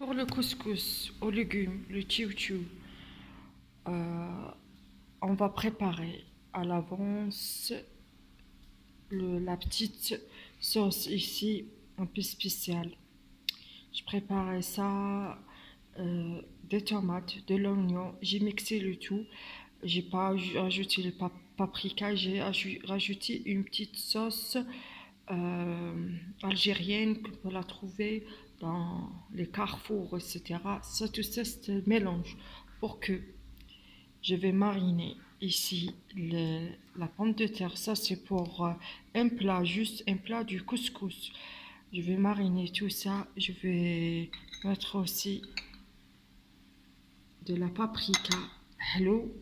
Pour le couscous aux légumes, le tiou-tiou, euh, on va préparer à l'avance la petite sauce ici, un peu spéciale. Je préparais ça, des tomates, de l'oignon, j'ai mixé le tout. J'ai pas ajouté le paprika, j'ai rajouté une petite sauce algérienne que peut la trouver dans les carrefours, etc. Ça, tout ça, c'est un mélange pour que je vais mariner ici la pomme de terre. Ça, c'est pour un plat, juste un plat du couscous. Je vais mariner tout ça. Je vais mettre aussi de la paprika. Hello,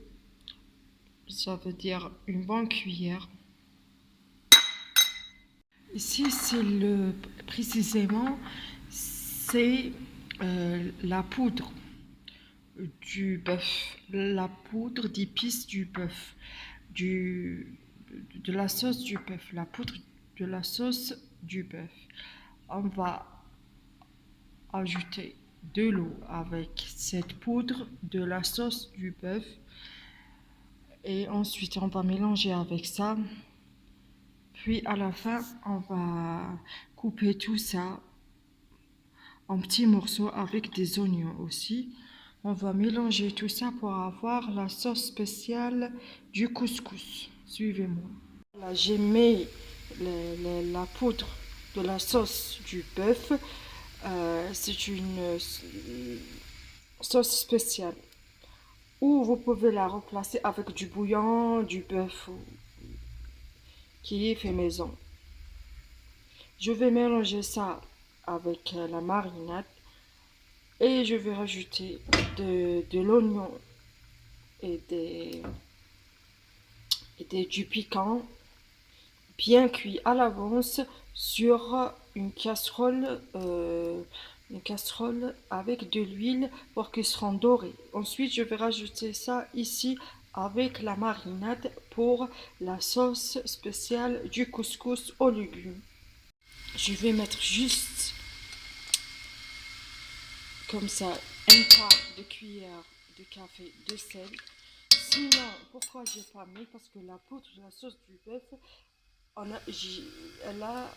ça veut dire une bonne cuillère. Ici, précisément, c'est la poudre du bœuf, la poudre d'épices du bœuf, du, de la sauce du bœuf, la poudre de la sauce du bœuf. On va ajouter de l'eau avec cette poudre de la sauce du bœuf et ensuite on va mélanger avec ça. Puis à la fin, on va couper tout ça en petits morceaux avec des oignons aussi. On va mélanger tout ça pour avoir la sauce spéciale du couscous. Suivez-moi. Là, j'ai mis la poudre de la sauce du bœuf. C'est une sauce spéciale. Ou vous pouvez la remplacer avec du bouillon, du bœuf qui est fait maison. Je vais mélanger ça avec la marinade et je vais rajouter de l'oignon et du piquant bien cuit à l'avance sur une casserole avec de l'huile pour qu'ils seront dorés. Ensuite, je vais rajouter ça ici avec la marinade pour la sauce spéciale du couscous aux légumes. Je vais mettre juste comme ça un quart de cuillère de café de sel. Sinon, pourquoi j'ai pas mis? Parce que la poudre de la sauce du bœuf, elle a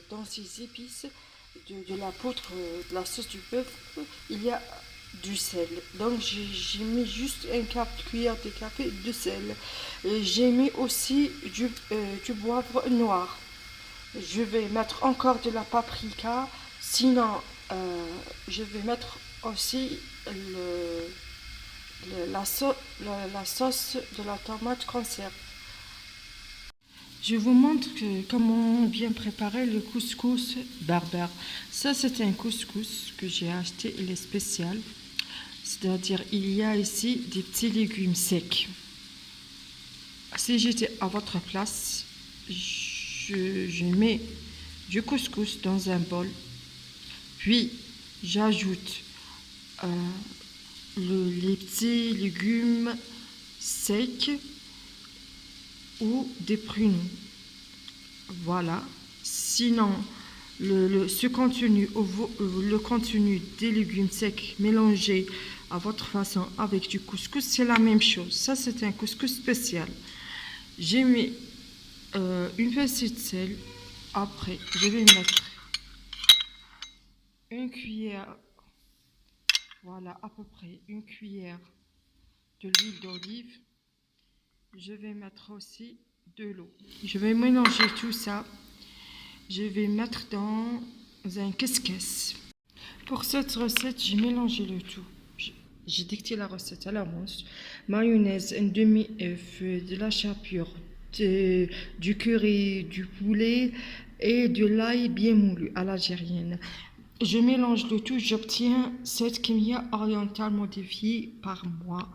dans ses épices de la poudre de la sauce du bœuf, il y a du sel. Donc j'ai mis juste un quart de cuillère de café de sel. J'ai mis aussi du poivre noir. Je vais mettre encore de la paprika. Sinon, je vais mettre aussi la sauce de la tomate conserve. Je vous montre comment bien préparer le couscous berbère. Ça, c'est un couscous que j'ai acheté, il est spécial. C'est-à-dire, il y a ici des petits légumes secs. Si j'étais à votre place, je mets du couscous dans un bol. Puis, j'ajoute les petits légumes secs ou des pruneaux. Voilà. Sinon, ce contenu, le contenu des légumes secs mélangés à votre façon avec du couscous, c'est la même chose. Ça, c'est un couscous spécial. J'ai mis une pincée de sel. Après, je vais mettre une cuillère, voilà, à peu près une cuillère de l'huile d'olive. Je vais mettre aussi de l'eau. Je vais mélanger tout ça. Je vais mettre dans un caisse-caisse. Pour cette recette, j'ai mélangé le tout. J'ai dicté la recette à l'avance. Mayonnaise, un demi-œuf, de la chapelure, du curry, du poulet et de l'ail bien moulu à l'algérienne. Je mélange le tout, j'obtiens cette kimia orientale modifiée par moi.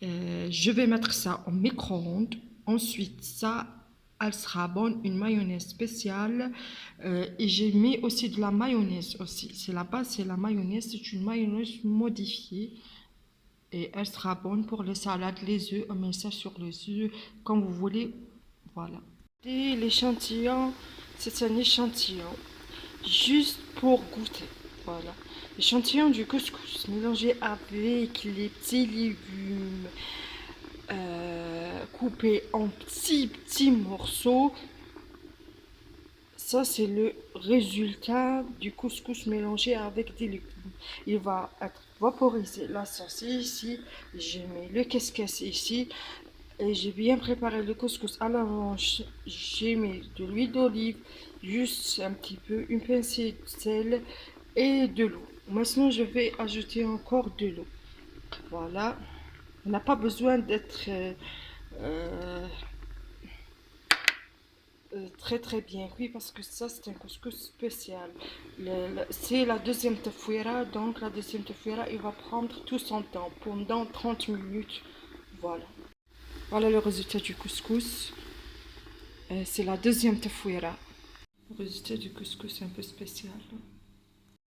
Je vais mettre ça au micro-ondes. Ensuite, ça, elle sera bonne, une mayonnaise spéciale. Et j'ai mis aussi de la mayonnaise aussi. C'est la base, c'est la mayonnaise. C'est une mayonnaise modifiée. Et elle sera bonne pour les salades, les œufs. On met ça sur les œufs, comme vous voulez. Voilà. Et l'échantillon, c'est un échantillon. Juste pour goûter. Voilà. L'échantillon du couscous mélangé avec les petits légumes coupés en petits morceaux. Ça, c'est le résultat du couscous mélangé avec des légumes. Il va être vaporisé. La sauce est ici. J'ai mis le keskes ici. Et j'ai bien préparé le couscous à l'avance. J'ai mis de l'huile d'olive, juste un petit peu, une pincée de sel et de l'eau. Maintenant, je vais ajouter encore de l'eau. Voilà. On n'a pas besoin d'être euh, très très bien cuit parce que ça c'est un couscous spécial. C'est la deuxième tafouira, donc la deuxième tafouira il va prendre tout son temps, pendant 30 minutes. Voilà. Voilà le résultat du couscous. C'est la deuxième tafouira. Le résultat du couscous est un peu spécial.